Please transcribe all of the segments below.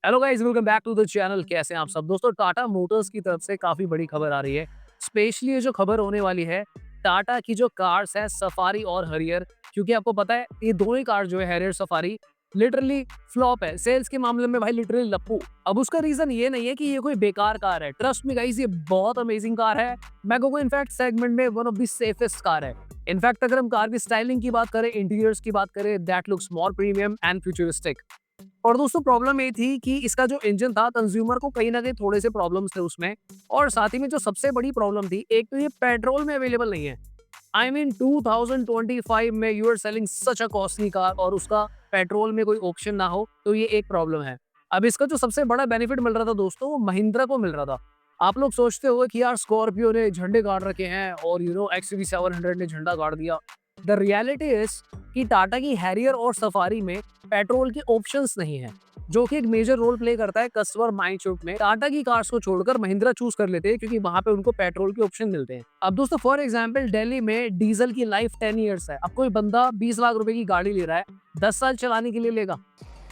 Hello guys, welcome back to the channel. कैसे हैं आप सब दोस्तों? टाटा मोटर्स की तरफ से काफी बड़ी खबर आ रही है। स्पेशली ये जो खबर होने वाली है, टाटा की जो कार्स है सफारी और हरियर, क्योंकि आपको पता है ये दोनों ही कार जो है हरियर सफारी लिटरली फ्लॉप है सेल्स के मामले में भाई, लिटरली लप्पू। अब उसका रीजन ये नहीं है कि ये कोई बेकार कार है, ट्रस्ट मी गाइस, ये बहुत अमेजिंग कार है। मैं कहूँगा इनफैक्ट सेगमेंट में one of the safest car है। इनफैक्ट अगर हम कार की स्टाइलिंग की बात करें, इंटीरियर्स की बात करें, that looks more premium and futuristic. और दोस्तों प्रॉब्लम ये थी कि इसका जो इंजन था, कंज्यूमर को कहीं ना कहीं थोड़े से प्रॉब्लम्स थे उसमें। और साथ ही में जो सबसे बड़ी प्रॉब्लम थी, एक तो ये पेट्रोल में अवेलेबल नहीं है। आई मीन 2025 में you are selling such a costly car और उसका पेट्रोल में कोई ऑप्शन ना हो, तो ये एक प्रॉब्लम है। अब इसका जो सबसे बड़ा बेनिफिट मिल रहा था दोस्तों, वो महिंद्रा को मिल रहा था। आप लोग सोचते हो कि यार स्कॉर्पियो ने झंडे गाड़ रखे हैं और एक्सयूवी 700 ने झंडा गाड़ दिया। द रियलिटी इज कि टाटा की हैरियर और सफारी में पेट्रोल के ऑप्शंस नहीं है, जो कि एक मेजर रोल प्ले करता है कस्टमर माइंडसेट में। टाटा की कार्स को छोड़कर महिंद्रा चूज कर लेते हैं क्योंकि वहां पे उनको पेट्रोल के ऑप्शन मिलते हैं। अब दोस्तों फॉर एग्जांपल, दिल्ली में डीजल की लाइफ 10 इयर्स है। अब कोई बंदा 20 लाख रुपए की गाड़ी ले रहा है, 10 साल चलाने के लिए लेगा।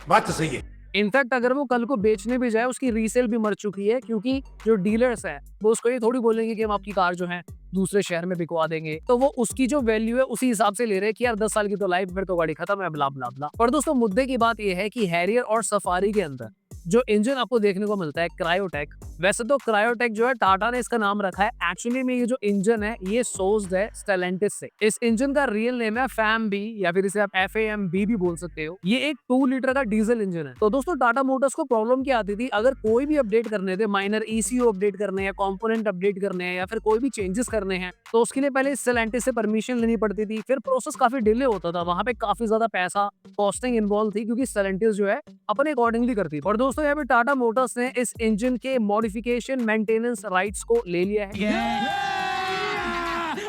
बात तो सही है। इनफैक्ट अगर वो कल को बेचने भी जाए, उसकी रीसेल भी मर चुकी है, क्योंकि जो डीलर्स हैं वो उसको ये थोड़ी बोलेंगे कि हम आपकी कार जो है दूसरे शहर में बिकवा देंगे। तो वो उसकी जो वैल्यू है उसी हिसाब से ले रहे हैं कि यार 10 साल की तो लाइफ, फिर तो गाड़ी खत्म है, ब्ला ब्ला ब्ला। पर दोस्तों मुद्दे की बात ये है कि हैरियर और सफारी के अंदर जो इंजन आपको देखने को मिलता है, क्रायोटेक। वैसे तो क्रायोटेक जो है टाटा ने इसका नाम रखा है, एक्चुअली में ये जो इंजन है ये सोर्स्ड है स्टेलेंटिस से। इस इंजन का रियल नेम है फैम बी, या फिर इसे आप FAMB भी बोल सकते हो। ये एक 2 लीटर का डीजल इंजन है। तो दोस्तों टाटा मोटर्स को प्रॉब्लम क्या आती थी, अगर कोई भी अपडेट करने थे, माइनर ECU अपडेट करने हैं, कंपोनेंट अपडेट करने हैं, या फिर कोई भी चेंजेस करने हैं, तो उसके लिए पहले स्टेलेंटिस से परमिशन लेनी पड़ती थी। फिर प्रोसेस काफी डिले होता था, वहां पे काफी ज्यादा पैसा कॉस्टिंग इन्वॉल्व थी, क्योंकि स्टेलेंटिस जो है अपने अकॉर्डिंगली करती है। और दोस्तों यहाँ पे टाटा मोटर्स ने इस इंजन के मॉडिफिकेशन मेंटेनेंस राइट्स को ले लिया है।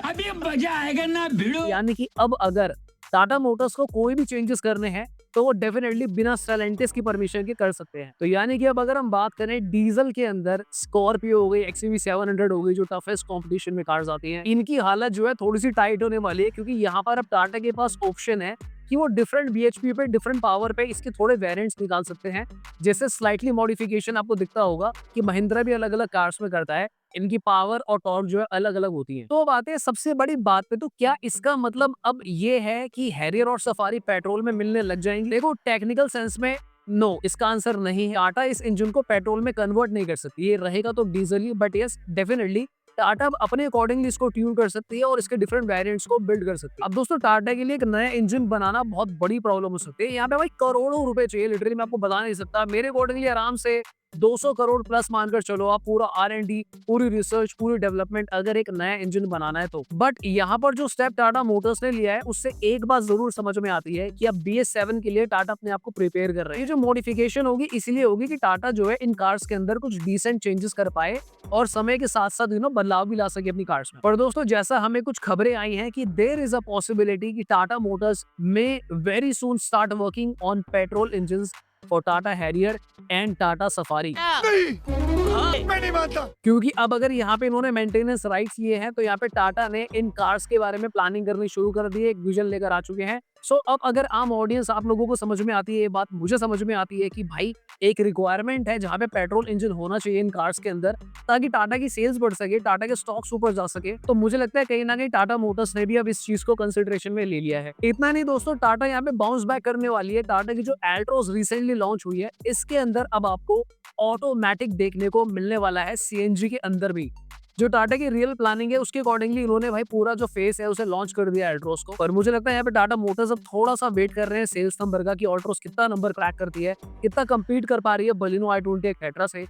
अभी मजा आएगा ना भिड़ो। यानी कि अब अगर टाटा मोटर्स को कोई भी चेंजेस करने हैं, तो वो डेफिनेटली बिना स्टेलेंटिस की परमिशन के कर सकते हैं। तो यानी कि अब अगर हम बात करें डीजल के अंदर, स्कॉर्पियो हो गई, XUV 700 हो गई, जो टफेस्ट कंपटीशन में कार्स आती हैं, इनकी हालत जो है थोड़ी सी टाइट होने वाली है, क्योंकि यहाँ पर अब टाटा के पास ऑप्शन है कि वो डिफरेंट BHP पे, डिफरेंट पावर पे इसके थोड़े वेरिएंट्स निकाल सकते हैं। जैसे स्लाइटली मॉडिफिकेशन आपको दिखता होगा कि महिंद्रा भी अलग अलग कार्स में करता है। इनकी पावर और टॉर्क जो है अलग अलग होती है। तो अब आते हैं सबसे बड़ी बात पे, तो क्या इसका मतलब अब ये है कि हैरियर और सफारी पेट्रोल में मिलने लग जाएंगे? देखो टेक्निकल सेंस में नो, इसका आंसर नहीं है। टाटा इस इंजन को पेट्रोल में कन्वर्ट नहीं कर सकती, ये रहेगा तो diesel he. But yes, definitely Tata अपने अकॉर्डिंगली इसको ट्यून कर सकती है और इसके डिफरेंट वेरिएंट्स को बिल्ड कर सकती है। अब दोस्तों टाटा के लिए एक नया इंजन बनाना बहुत बड़ी प्रॉब्लम हो सकती है। यहाँ पे भाई करोड़ों रुपए चाहिए, लिटरली मैं आपको बता नहीं सकता। मेरे अकॉर्डिंगली आराम से 200 करोड़ प्लस मानकर चलो आप, पूरा R&D, पूरी रिसर्च, पूरी डेवलपमेंट, अगर एक नया इंजन बनाना है तो। बट यहाँ पर जो स्टेप टाटा मोटर्स ने लिया है, उससे एक बात जरूर समझ में आती है कि अब BS7 के लिए टाटा अपने आप को प्रिपेयर कर रहे हैं। ये जो मॉडिफिकेशन होगी इसीलिए होगी कि टाटा जो है इन कार्स के अंदर कुछ डिसेंट चेंजेस कर पाए और समय के साथ साथ बदलाव भी ला सके अपनी कार्स में। पर दोस्तों जैसा हमें कुछ खबरें आई हैं कि देयर इज अ पॉसिबिलिटी कि टाटा मोटर्स में very soon start working on petrol engines for Tata Harrier and Tata safari. मैं नहीं मानता। क्योंकि अब अगर यहाँ पे इन्होंने मेंटेनेंस राइट्स लिए हैं, तो यहाँ पे टाटा ने इन कार्स के बारे में प्लानिंग करनी शुरू कर दी है, एक विजन लेकर आ चुके हैं। सो अब अगर आम ऑडियंस, आप लोगों को समझ में आती है ये बात, मुझे समझ में आती है कि भाई एक रिक्वायरमेंट है जहाँ पे पेट्रोल इंजन होना चाहिए इन कार्स के अंदर, ताकि टाटा की सेल्स बढ़ सके, टाटा के स्टॉक्स ऊपर जा सके। तो मुझे लगता है कहीं ना कहीं टाटा मोटर्स ने भी अब इस चीज को कंसिडरेशन में ले लिया है। इतना नहीं दोस्तों, टाटा यहाँ पे बाउंस बैक करने वाली है। टाटा की जो एल्ट्रोस रिसेंटली लॉन्च हुई है, इसके अंदर अब आपको ऑटोमेटिक देखने को मिलने वाला है, CNG के अंदर भी। जो टाटा की रियल प्लानिंग है उसके अकॉर्डिंगली इन्होंने भाई पूरा जो फेस है उसे लॉन्च कर दिया एल्ट्रोस को। और मुझे लगता है यहाँ पे टाटा मोटर्स अब थोड़ा सा वेट कर रहे हैं सेल्स नंबर का, कि एल्ट्रोस कितना नंबर क्रैक करती है, कितना कंपीट कर पा रही है बलिनो i20 एक्सेट्रा से।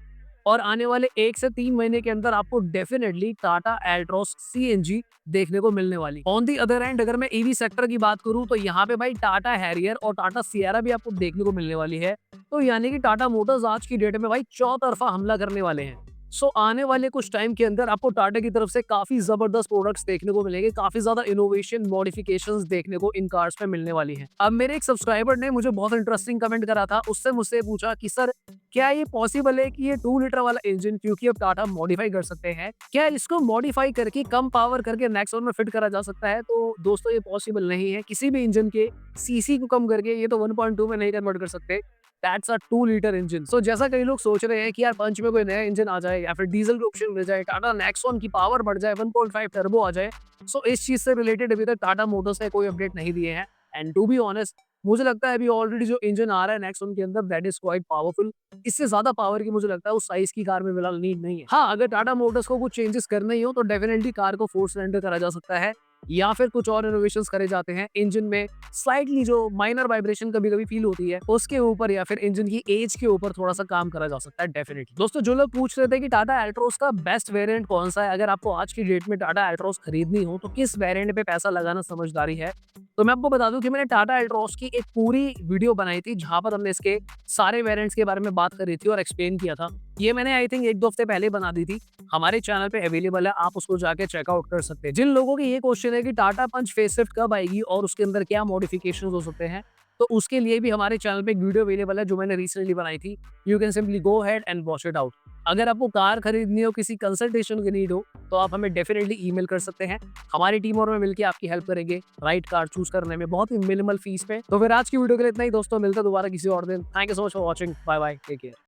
और आने वाले 1 से 3 महीने के अंदर आपको डेफिनेटली टाटा एल्ट्रोस CNG देखने को मिलने वाली। ऑन दी अदर एंड अगर मैं EV सेक्टर की बात करूं, तो यहाँ पे भाई टाटा हैरियर और टाटा सियरा भी आपको देखने को मिलने वाली है। तो यानी कि टाटा मोटर्स आज की डेट में भाई चौतरफा हमला करने वाले हैं। सो आने वाले कुछ टाइम के अंदर आपको टाटा की तरफ से काफी जबरदस्त प्रोडक्ट्स देखने को मिलेंगे, काफी ज्यादा इनोवेशन, मॉडिफिकेशंस देखने को इन कार्स में मिलने वाली हैं। अब मेरे एक सब्सक्राइबर ने मुझे बहुत इंटरेस्टिंग कमेंट करा था, उससे मुझसे पूछा कि सर क्या ये पॉसिबल है कि ये 2 लीटर वाला इंजन, क्योंकि अब टाटा मॉडिफाई कर सकते हैं, क्या इसको मॉडिफाई करके कम पावर करके नेक्सॉन में फिट करा जा सकता है? तो दोस्तों ये पॉसिबल नहीं है। किसी भी इंजन के CC को कम करके ये तो 1.2 में नहीं कन्वर्ट कर सकते। That's a 2 litre engine. So जैसा कई लोग सोच रहे हैं कि यार पंच में कोई नया इंजन आ जाए या फिर डीजल के ऑप्शन मिल जाए, टाटा नेक्सॉन की पावर बढ़ जाए, 1.5 टर्बो आ जाए। सो इस चीज से रिलेटेड अभी तक टाटा मोटर्स ने कोई अपडेट नहीं दिए हैं। एंड टू बी ऑनेस्ट, मुझे लगता है अभी ऑलरेडी जो इंजन आ रहा है नेक्सॉन के अंदर, दैट इज क्वाइट पावरफुल। इससे ज्यादा पावर की मुझे लगता है उस साइज की कार में फिलहाल नीड नहीं है। हाँ, अगर टाटा मोटर्स को कुछ चेंजेस करने ही हो तो डेफिनेटली कार को 4 सिलेंडर करा जा सकता है, या फिर कुछ और इनोवेशंस करे जाते हैं इंजन में। स्लाइटली जो माइनर वाइब्रेशन कभी-कभी फील होती है उसके ऊपर, या फिर इंजन की एज के ऊपर थोड़ा सा काम करा जा सकता है डेफिनेटली। दोस्तों, जो लोग पूछ रहे थे कि टाटा एल्ट्रोस का बेस्ट वेरिएंट कौन सा है, अगर आपको आज की डेट में टाटा एल्ट्रोस खरीदनी हो तो किस वेरिएंट पे पैसा लगाना समझदारी है, तो मैं आपको बता दूं कि मैंने टाटा एल्ट्रोस की एक पूरी वीडियो बनाई थी जहां पर हमने इसके सारे वेरिएंट्स के बारे में बात करी थी और एक्सप्लेन किया था। ये मैंने आई थिंक 1-2 हफ्ते पहले बना दी थी। हमारे चैनल पे अवेलेबल है, आप उसको जाके चेकआउट कर सकते हैं। जिन लोगों की ये क्वेश्चन है कि टाटा पंच फेसलिफ्ट कब आएगी और उसके अंदर क्या मॉडिफिकेशन हो सकते हैं, तो उसके लिए भी हमारे चैनल पे एक वीडियो अवेलेबल है जो मैंने रिसेंटली बनाई थी। You can simply go ahead and watch it out. अगर आपको कार खरीदनी हो, किसी कंसल्टेशन की नीड हो, तो आप हमें डेफिनेटली ईमेल कर सकते हैं। हमारी टीम और मैं मिलकर आपकी हेल्प करेंगे राइट कार चूज करने में, बहुत ही मिनिमल फीस पे। तो फिर आज की वीडियो के लिए इतना ही दोस्तों, मिलता है दोबारा किसी और दिन। Thank you so much for watching. Bye bye, take care.